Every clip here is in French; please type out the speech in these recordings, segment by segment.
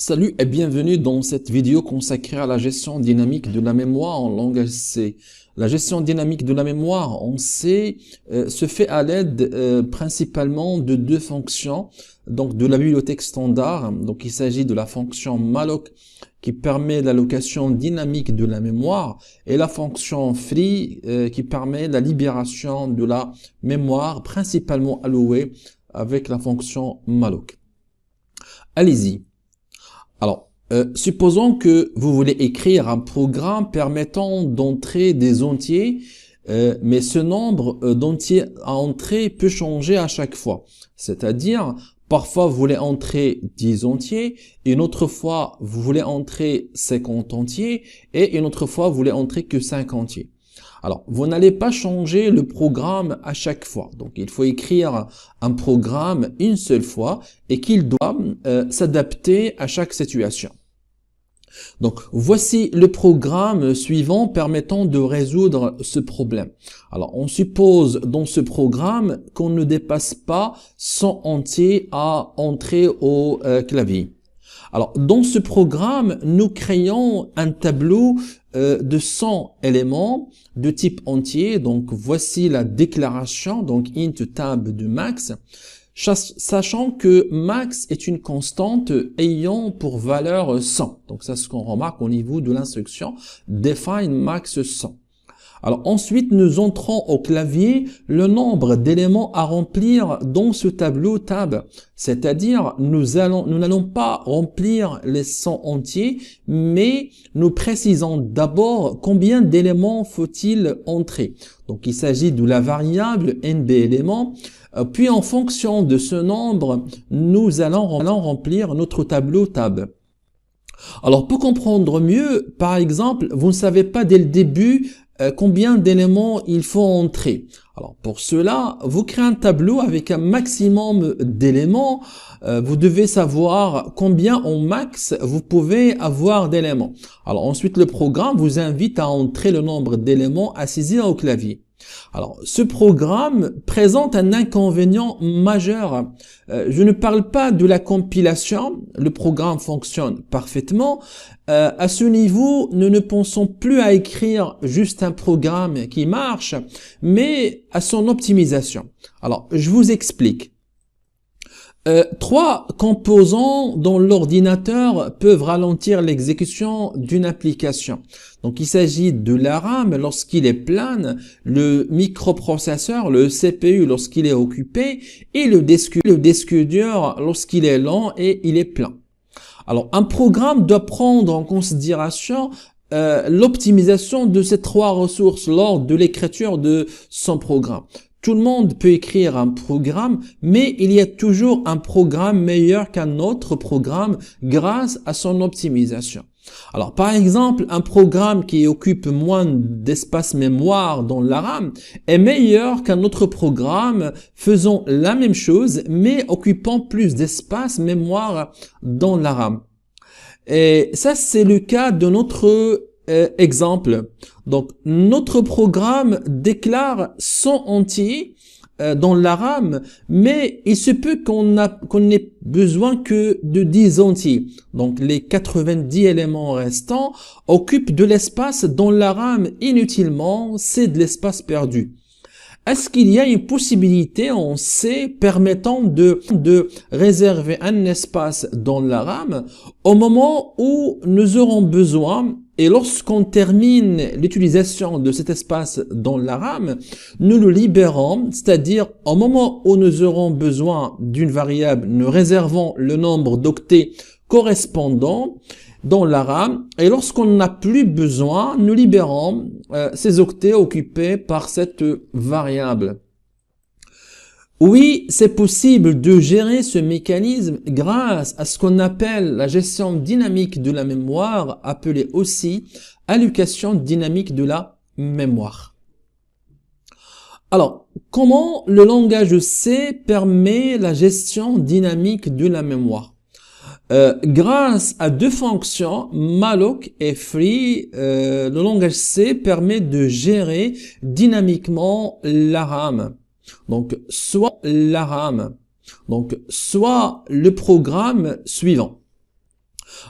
Salut et bienvenue dans cette vidéo consacrée à la gestion dynamique de la mémoire en langage C. La gestion dynamique de la mémoire en C se fait à l'aide principalement de deux fonctions, donc de la bibliothèque standard. Donc il s'agit de la fonction malloc qui permet l'allocation dynamique de la mémoire et la fonction free qui permet la libération de la mémoire principalement allouée avec la fonction malloc. Allez-y. Alors, supposons que vous voulez écrire un programme permettant d'entrer des entiers, mais ce nombre d'entiers à entrer peut changer à chaque fois. C'est-à-dire, parfois vous voulez entrer 10 entiers, une autre fois vous voulez entrer 50 entiers, et une autre fois vous voulez entrer que 5 entiers. Alors, vous n'allez pas changer le programme à chaque fois. Donc, il faut écrire un programme une seule fois et qu'il doit s'adapter à chaque situation. Donc, voici le programme suivant permettant de résoudre ce problème. Alors, on suppose dans ce programme qu'on ne dépasse pas 100 entiers à entrer au clavier. Alors, dans ce programme, nous créons un tableau de 100 éléments de type entier. Donc, voici la déclaration, donc int tab de max, sachant que max est une constante ayant pour valeur 100. Donc, c'est ce qu'on remarque au niveau de l'instruction define max 100. Alors ensuite, nous entrons au clavier le nombre d'éléments à remplir dans ce tableau tab. C'est-à-dire, nous n'allons pas remplir les 100 entiers, mais nous précisons d'abord combien d'éléments faut-il entrer. Donc il s'agit de la variable nb éléments. Puis en fonction de ce nombre, nous allons remplir notre tableau tab. Alors pour comprendre mieux, par exemple, vous ne savez pas dès le début combien d'éléments il faut entrer. Alors pour cela, vous créez un tableau avec un maximum d'éléments. Vous devez savoir combien en max vous pouvez avoir d'éléments. Alors ensuite, le programme vous invite à entrer le nombre d'éléments à saisir au clavier. Alors, ce programme présente un inconvénient majeur. Je ne parle pas de la compilation, le programme fonctionne parfaitement. À ce niveau, nous ne pensons plus à écrire juste un programme qui marche, mais à son optimisation. Alors, je vous explique. Trois composants dans l'ordinateur peuvent ralentir l'exécution d'une application. Donc, il s'agit de la RAM lorsqu'il est plein, le microprocesseur, le CPU lorsqu'il est occupé, et le disque dur lorsqu'il est lent et il est plein. Alors, un programme doit prendre en considération l'optimisation de ces trois ressources lors de l'écriture de son programme. Tout le monde peut écrire un programme, mais il y a toujours un programme meilleur qu'un autre programme grâce à son optimisation. Alors, par exemple, un programme qui occupe moins d'espace mémoire dans la RAM est meilleur qu'un autre programme faisant la même chose, mais occupant plus d'espace mémoire dans la RAM. Et ça, c'est le cas de notre exemple. Donc, notre programme déclare 100 entiers dans la RAM, mais il se peut qu'on n'ait besoin que de 10 entiers. Donc, les 90 éléments restants occupent de l'espace dans la RAM inutilement, c'est de l'espace perdu. Est-ce qu'il y a une possibilité en C permettant de réserver un espace dans la RAM au moment où nous aurons besoin, et lorsqu'on termine l'utilisation de cet espace dans la RAM, nous le libérons, c'est-à-dire au moment où nous aurons besoin d'une variable, nous réservons le nombre d'octets correspondant dans la RAM, et lorsqu'on n'a plus besoin, nous libérons ces octets occupés par cette variable. Oui, c'est possible de gérer ce mécanisme grâce à ce qu'on appelle la gestion dynamique de la mémoire, appelée aussi allocation dynamique de la mémoire. Alors, comment le langage C permet la gestion dynamique de la mémoire? Grâce à deux fonctions, malloc et free, le langage C permet de gérer dynamiquement la RAM. Donc, soit la RAM, donc soit le programme suivant.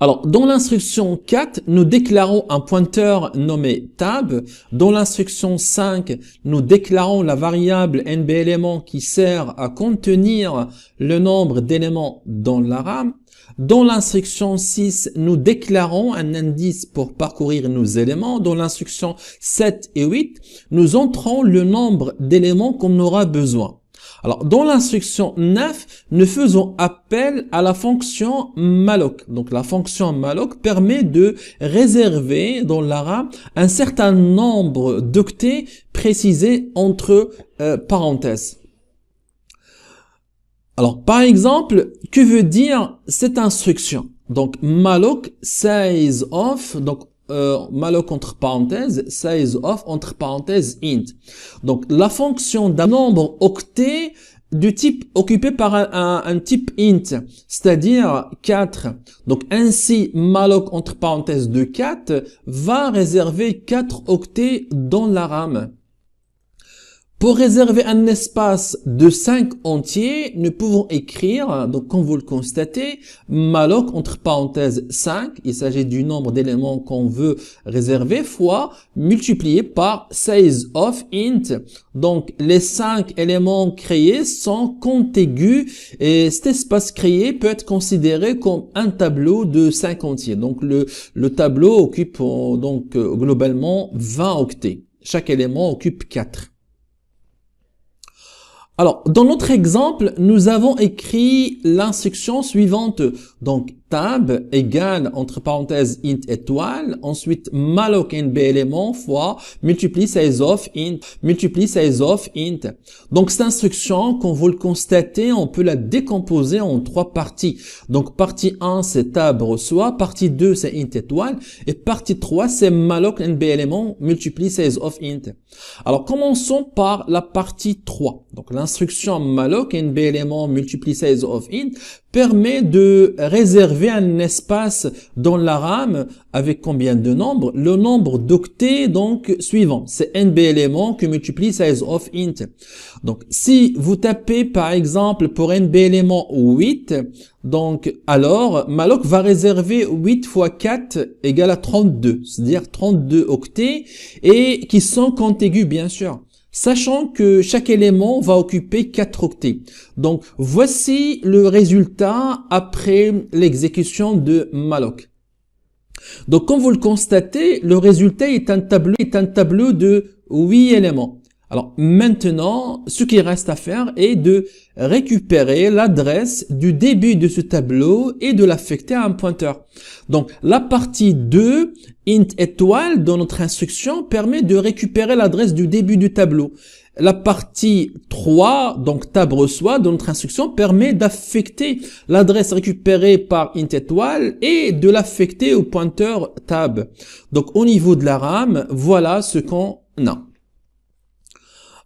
Alors, dans l'instruction 4, nous déclarons un pointeur nommé tab. Dans l'instruction 5, nous déclarons la variable NB élément qui sert à contenir le nombre d'éléments dans la RAM. Dans l'instruction 6, nous déclarons un indice pour parcourir nos éléments. Dans l'instruction 7 et 8, nous entrons le nombre d'éléments qu'on aura besoin. Alors, dans l'instruction 9, nous faisons appel à la fonction malloc. Donc, la fonction malloc permet de réserver dans la RAM un certain nombre d'octets précisés entre parenthèses. Alors, par exemple, que veut dire cette instruction? Donc, malloc size of, donc malloc entre parenthèses, size of entre parenthèses int. Donc, la fonction d'un nombre octet du type occupé par un type int, c'est-à-dire 4. Donc, ainsi, malloc entre parenthèses de 4 va réserver 4 octets dans la RAM. Pour réserver un espace de 5 entiers, nous pouvons écrire, donc comme vous le constatez, malloc entre parenthèses 5, il s'agit du nombre d'éléments qu'on veut réserver, fois multiplié par size of int. Donc les 5 éléments créés sont contigus et cet espace créé peut être considéré comme un tableau de 5 entiers. Donc le tableau occupe globalement 20 octets. Chaque élément occupe 4. Alors, dans notre exemple, nous avons écrit l'instruction suivante. Donc, tab égale, entre parenthèses, int étoile. Ensuite, malloc NB élément fois multiplie size of int. Multiplie size of int. Donc, cette instruction, comme vous le constatez, on peut la décomposer en 3 parties. Donc, partie 1, c'est tab reçoit. Partie 2, c'est int étoile. Et partie 3, c'est malloc NB élément multiplie size of int. Alors, commençons par la partie 3. Donc, l'instruction malloc NB élément multiplie size of int permet de réserver un espace dans la RAM avec combien de nombres? Le nombre d'octets donc suivant, c'est NB élément qui multiplie size of int. Donc si vous tapez par exemple pour NB élément 8, donc alors malloc va réserver 8 fois 4 égale à 32, c'est-à-dire 32 octets et qui sont contigus bien sûr. Sachant que chaque élément va occuper 4 octets. Donc, voici le résultat après l'exécution de malloc. Donc, comme vous le constatez, le résultat est un tableau de 8 éléments. Alors, maintenant, ce qui reste à faire est de récupérer l'adresse du début de ce tableau et de l'affecter à un pointeur. Donc, la partie 2, int étoile, dans notre instruction, permet de récupérer l'adresse du début du tableau. La partie 3, donc tab reçoit, dans notre instruction, permet d'affecter l'adresse récupérée par int étoile et de l'affecter au pointeur tab. Donc, au niveau de la RAM, voilà ce qu'on a.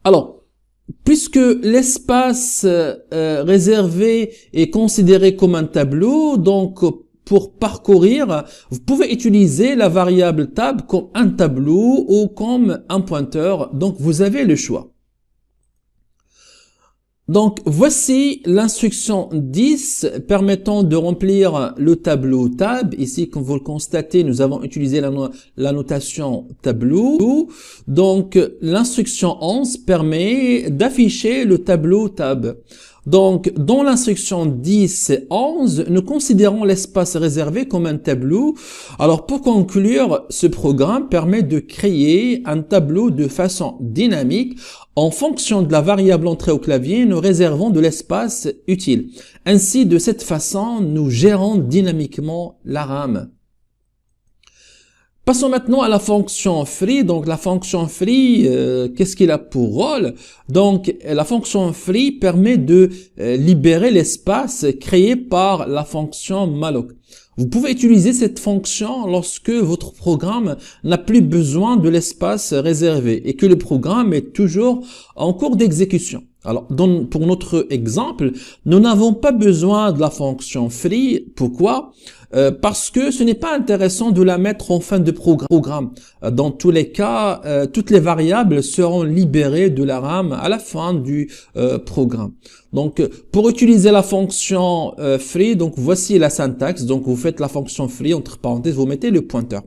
Alors, puisque l'espace réservé est considéré comme un tableau, donc pour parcourir, vous pouvez utiliser la variable tab comme un tableau ou comme un pointeur. Donc, vous avez le choix. Donc, voici l'instruction 10 permettant de remplir le tableau tab. Ici, comme vous le constatez, nous avons utilisé la notation tableau. Donc, l'instruction 11 permet d'afficher le tableau tab. Donc, dans l'instruction 10 et 11, nous considérons l'espace réservé comme un tableau. Alors, pour conclure, ce programme permet de créer un tableau de façon dynamique. En fonction de la variable entrée au clavier, nous réservons de l'espace utile. Ainsi, de cette façon, nous gérons dynamiquement la RAM. Passons maintenant à la fonction free. Donc la fonction free, qu'est-ce qu'il a pour rôle? Donc la fonction free permet de libérer l'espace créé par la fonction malloc. Vous pouvez utiliser cette fonction lorsque votre programme n'a plus besoin de l'espace réservé et que le programme est toujours en cours d'exécution. Alors, pour notre exemple, nous n'avons pas besoin de la fonction free. Pourquoi? Parce que ce n'est pas intéressant de la mettre en fin de programme. Dans tous les cas, toutes les variables seront libérées de la RAM à la fin du programme. Donc, pour utiliser la fonction free, donc voici la syntaxe. Donc, vous faites la fonction free, entre parenthèses, vous mettez le pointeur.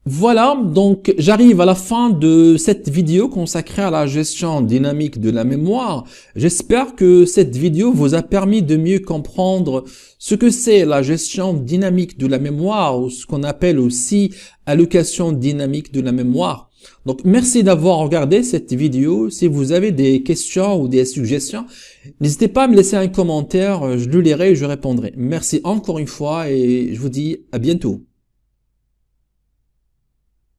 Voilà, donc j'arrive à la fin de cette vidéo consacrée à la gestion dynamique de la mémoire. J'espère que cette vidéo vous a permis de mieux comprendre ce que c'est la gestion dynamique de la mémoire, ou ce qu'on appelle aussi allocation dynamique de la mémoire. Donc merci d'avoir regardé cette vidéo. Si vous avez des questions ou des suggestions, n'hésitez pas à me laisser un commentaire, je le lirai et je répondrai. Merci encore une fois et je vous dis à bientôt.